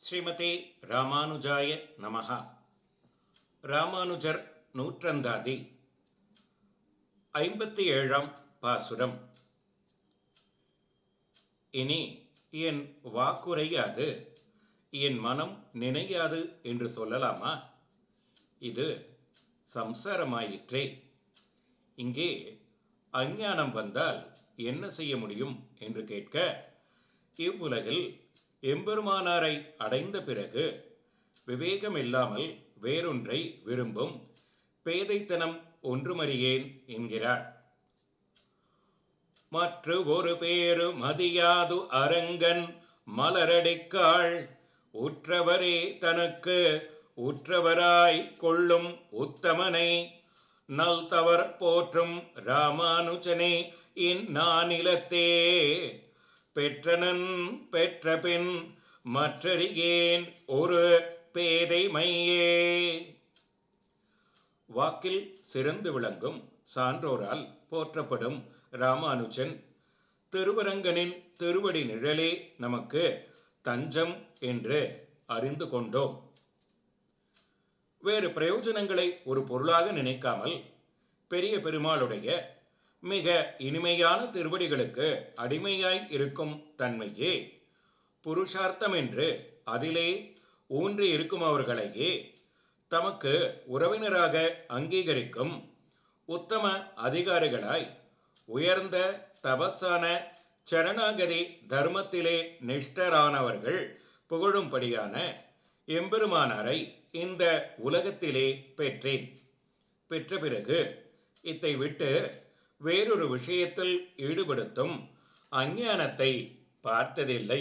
ஸ்ரீமதே ராமானுஜாய நமஹ. ராமானுஜர் நூற்றந்தாதி 57ஆம் பாசுரம். இனி என் வாக்குரையாது, என் மனம் நினையாது என்று சொல்லலாமா? இது சம்சாரமாயிற்றே. இங்கே அஞ்ஞானம் வந்தால் என்ன செய்ய முடியும் என்று கேட்க, இவ்வுலகில் எம்பெருமானாரை அடைந்த பிறகு விவேகமில்லாமல் வேறொன்றை விரும்பும் பேதைத்தனம் ஒன்றுமறியேன் என்கிறார். மற்ற ஒரு பேரு மதியாது அரங்கன் மலரடிக்காள் உற்றவரே தனக்கு உற்றவராய் கொள்ளும் உத்தமனை நல் தவர் போற்றும் ராமானுஜனே இந்நானிலத்தே பெற்றனன் பெற்ற பின் மற்றறியேன் ஒரு பேதைமையே. வாக்கில் சிறந்து விளங்கும் சான்றோரால் போற்றப்படும் ராமானுஜன் திருவரங்கனின் திருவடி நிழலே நமக்கு தஞ்சம் என்று அறிந்து கொண்டோம். வேறு பிரயோஜனங்களை ஒரு பொருளாக நினைக்காமல் பெரிய பெருமாளுடைய மிக இனிமையான திருவடிகளுக்கு அடிமையாய் இருக்கும் தன்மையே புருஷார்த்தம் என்று அதிலே ஊன்றி இருக்கும் அவர்களையே தமக்கு உறவினராக அங்கீகரிக்கும் உத்தம அதிகாரிகளாய் உயர்ந்த தபஸான சரணாகதி தர்மத்திலே நிஷ்டரானவர்கள் புகழும்படியான எம்பெருமானாரை இந்த உலகத்திலே பெற்றேன். பெற்ற பிறகு இதை விட்டு வேறொரு விஷயத்தில் ஈடுபடுத்தும் அஞ்ஞானத்தை பார்த்ததில்லை.